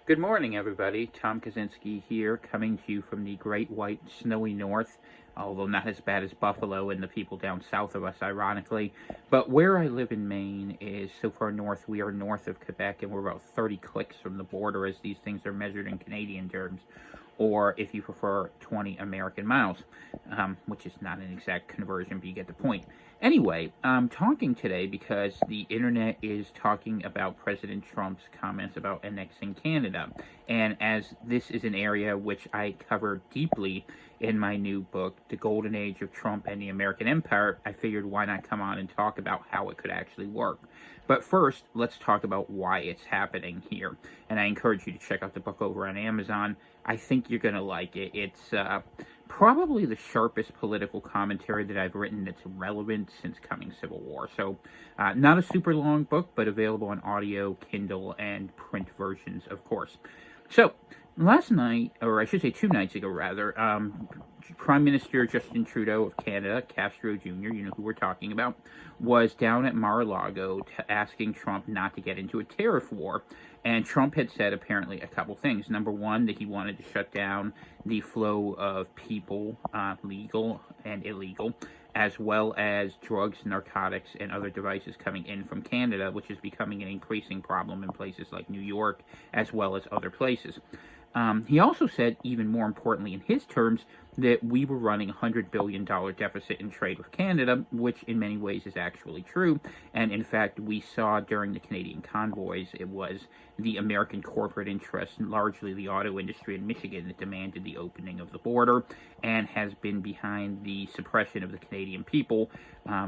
Good morning, everybody. Tom Kaczynski here, coming to you from the great white snowy north, although not as bad as Buffalo and the people down south of us, ironically. But where I live in Maine is so far north. We are north of Quebec, and we're about 30 clicks from the border, as these things are measured in Canadian terms, or if you prefer, 20 American miles, which is not an exact conversion, but you get the point. Anyway, I'm talking today because the internet is talking about President Trump's comments about annexing Canada. And as this is an area which I cover deeply in my new book, The Golden Age of Trump and the American Empire, I figured why not come on and talk about how it could actually work. But first, let's talk about why it's happening here. And I encourage you to check out the book over on Amazon. I think you're going to like it. It's probably the sharpest political commentary that I've written that's relevant since coming Civil War. So, not a super long book, but available on audio, Kindle, and print versions, of course. So, last night, or I should say 2 nights ago, rather, Prime Minister Justin Trudeau of Canada, Castro Jr., you know who we're talking about, was down at Mar-a-Lago asking Trump not to get into a tariff war. And Trump had said, apparently, a couple things. Number one, that he wanted to shut down the flow of people, legal and illegal, as well as drugs, narcotics, and other devices coming in from Canada, which is becoming an increasing problem in places like New York, as well as other places. He also said, even more importantly in his terms, that we were running a $100 billion deficit in trade with Canada, which in many ways is actually true. And in fact, we saw during the Canadian convoys, it was the American corporate interests, largely the auto industry in Michigan, that demanded the opening of the border and has been behind the suppression of the Canadian people,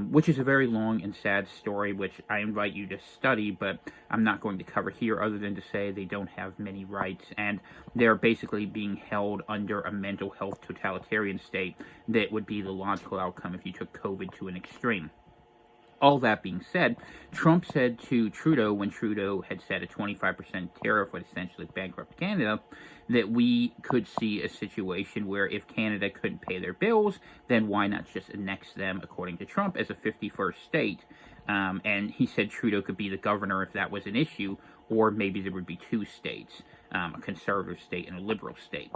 which is a very long and sad story, which I invite you to study, but I'm not going to cover here other than to say they don't have many rights, and they're basically being held under a mental health totalitarian state that would be the logical outcome if you took COVID to an extreme. All that being said, Trump said to Trudeau, when Trudeau had said a 25% tariff would essentially bankrupt Canada, that we could see a situation where if Canada couldn't pay their bills, then why not just annex them, according to Trump, as a 51st state? And he said Trudeau could be the governor if that was an issue, or maybe there would be 2 states, a conservative state and a liberal state.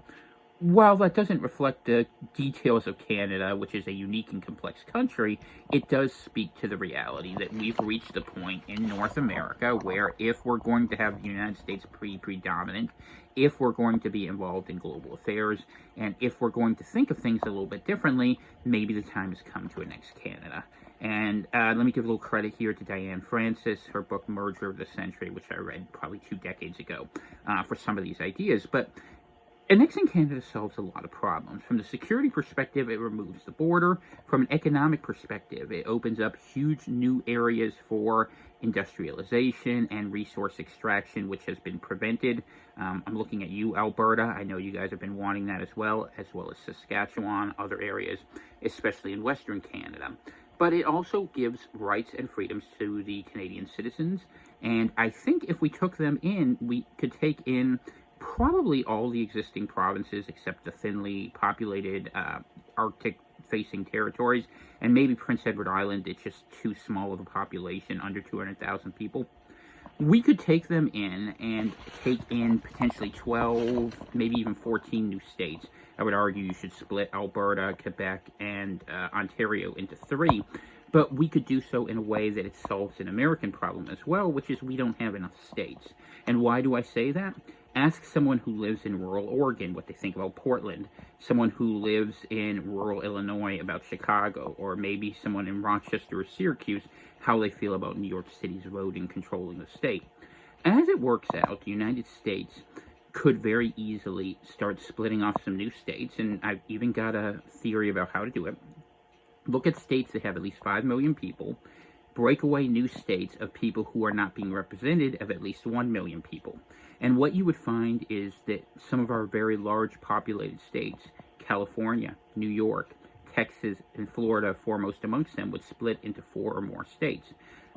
While that doesn't reflect the details of Canada, which is a unique and complex country, it does speak to the reality that we've reached the point in North America where if we're going to have the United States predominant, if we're going to be involved in global affairs, and if we're going to think of things a little bit differently, maybe the time has come to annex Canada. And let me give a little credit here to Diane Francis, her book Merger of the Century, which I read probably 2 decades ago, for some of these ideas. But annexing Canada solves a lot of problems. From the security perspective, it removes the border. From an economic perspective, it opens up huge new areas for industrialization and resource extraction, which has been prevented. I'm looking at you, Alberta. I know you guys have been wanting that as well as Saskatchewan, other areas, especially in Western Canada. But it also gives rights and freedoms to the Canadian citizens. And I think if we took them in, we could take in probably all the existing provinces except the thinly populated Arctic-facing territories, and maybe Prince Edward Island. It's just too small of a population, under 200,000 people. We could take them in and take in potentially 12, maybe even 14 new states. I would argue you should split Alberta, Quebec, and Ontario into 3. But we could do so in a way that it solves an American problem as well, which is we don't have enough states. And why do I say that? Ask someone who lives in rural Oregon what they think about Portland, someone who lives in rural Illinois about Chicago, or maybe someone in Rochester or Syracuse, how they feel about New York City's voting controlling the state. As it works out, the United States could very easily start splitting off some new states, and I've even got a theory about how to do it. Look at states that have at least 5 million people, break away new states of people who are not being represented of at least 1 million people. And what you would find is that some of our very large populated states, California, New York, Texas, and Florida, foremost amongst them, would split into 4 or more states.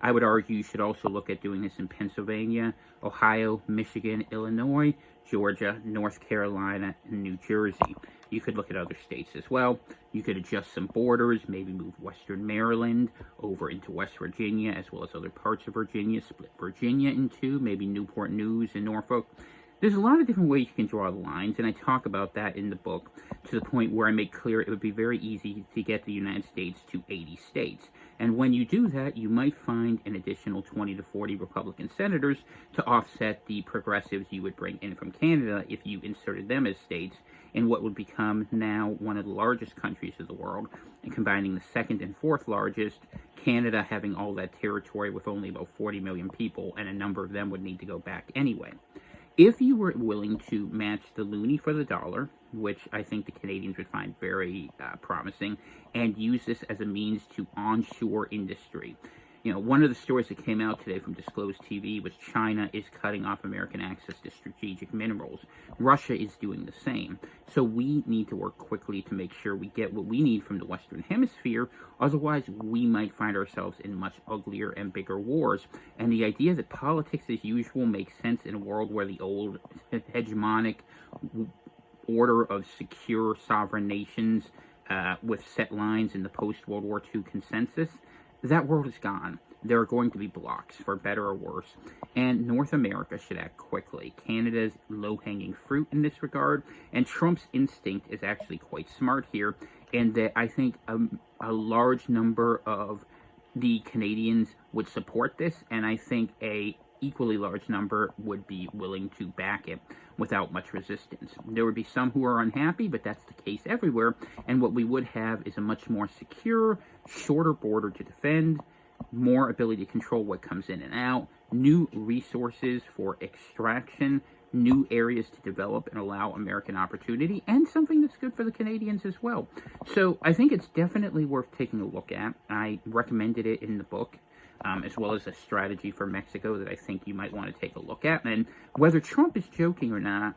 I would argue you should also look at doing this in Pennsylvania, Ohio, Michigan, Illinois, Georgia, North Carolina, and New Jersey. You could look at other states as well. You could adjust some borders, maybe move Western Maryland over into West Virginia, as well as other parts of Virginia, split Virginia in 2, maybe Newport News and Norfolk. There's a lot of different ways you can draw the lines, and I talk about that in the book to the point where I make clear it would be very easy to get the United States to 80 states. And when you do that, you might find an additional 20 to 40 Republican senators to offset the progressives you would bring in from Canada if you inserted them as states in what would become now one of the largest countries of the world, and combining the second and fourth largest, Canada having all that territory with only about 40 million people, and a number of them would need to go back anyway. If you were willing to match the loonie for the dollar, which I think the Canadians would find very promising, and use this as a means to onshore industry. You know, one of the stories that came out today from Disclosed TV was China is cutting off American access to strategic minerals. Russia is doing the same. So we need to work quickly to make sure we get what we need from the Western Hemisphere. Otherwise, we might find ourselves in much uglier and bigger wars. And the idea that politics as usual makes sense in a world where the old hegemonic order of secure sovereign nations with set lines in the post-World War II consensus, that world is gone. There are going to be blocks, for better or worse, and North America should act quickly. Canada's low-hanging fruit in this regard, and Trump's instinct is actually quite smart here, in that I think a large number of the Canadians would support this, and I think a equally large number would be willing to back it without much resistance. There would be some who are unhappy, but that's the case everywhere, and what we would have is a much more secure, shorter border to defend, more ability to control what comes in and out, new resources for extraction, new areas to develop and allow American opportunity, and something that's good for the Canadians as well. So I think it's definitely worth taking a look at. I recommended it in the book, as well as a strategy for Mexico that I think you might want to take a look at. And whether Trump is joking or not,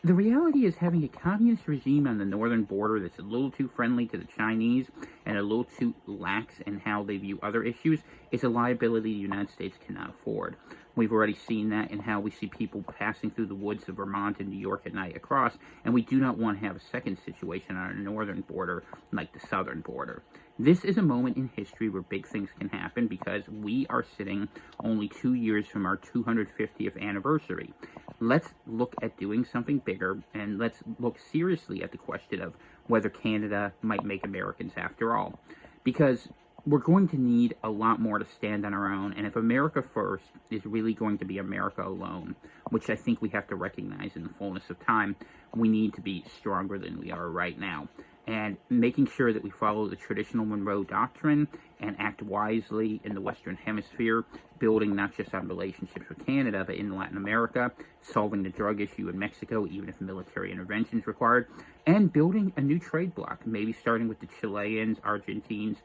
the reality is having a communist regime on the northern border that's a little too friendly to the Chinese and a little too lax in how they view other issues is a liability the United States cannot afford. We've already seen that in how we see people passing through the woods of Vermont and New York at night across, and we do not want to have a second situation on our northern border like the southern border. This is a moment in history where big things can happen because we are sitting only 2 years from our 250th anniversary. Let's look at doing something bigger, and let's look seriously at the question of whether Canada might make Americans after all. Because we're going to need a lot more to stand on our own, and if America first is really going to be America alone, which I think we have to recognize in the fullness of time, we need to be stronger than we are right now. And making sure that we follow the traditional Monroe Doctrine and act wisely in the Western Hemisphere, building not just on relationships with Canada, but in Latin America, solving the drug issue in Mexico, even if military intervention is required, and building a new trade bloc, maybe starting with the Chileans, Argentines,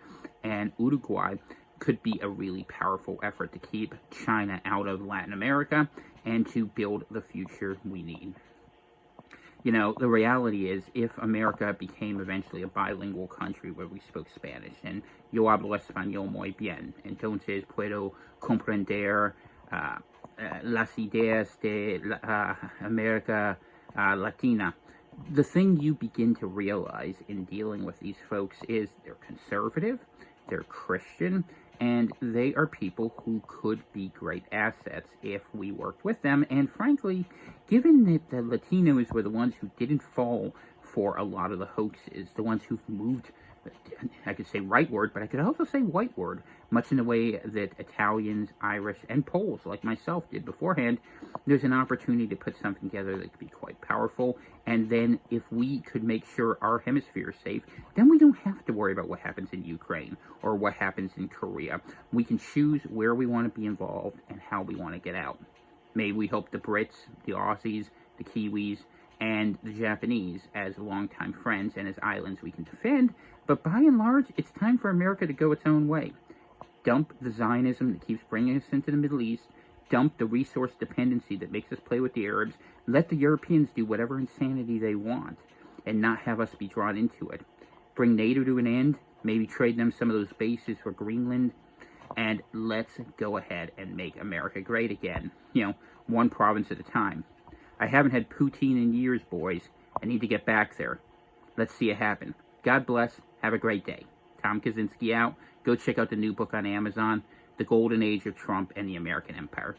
and Uruguay, could be a really powerful effort to keep China out of Latin America and to build the future we need. You know, the reality is, if America became eventually a bilingual country where we spoke Spanish, and yo hablo español muy bien, entonces puedo comprender las ideas de America Latina. The thing you begin to realize in dealing with these folks is they're conservative, they're Christian, and they are people who could be great assets if we worked with them. And frankly, given that the Latinos were the ones who didn't fall for a lot of the hoaxes, the ones who've moved, I could say rightward, but I could also say whiteward, much in the way that Italians, Irish, and Poles like myself did beforehand, there's an opportunity to put something together that could be quite powerful. And then if we could make sure our hemisphere is safe, then we don't have to worry about what happens in Ukraine or what happens in Korea. We can choose where we want to be involved and how we want to get out. May we hope the Brits, the Aussies, the Kiwis, and the Japanese as longtime friends and as islands we can defend, but by and large, it's time for America to go its own way. Dump the Zionism that keeps bringing us into the Middle East, dump the resource dependency that makes us play with the Arabs, let the Europeans do whatever insanity they want, and not have us be drawn into it. Bring NATO to an end, maybe trade them some of those bases for Greenland, and let's go ahead and make America great again. You know, one province at a time. I haven't had poutine in years, boys. I need to get back there. Let's see it happen. God bless. Have a great day. Tom Kaczynski out. Go check out the new book on Amazon, The Golden Age of Trump and the American Empire.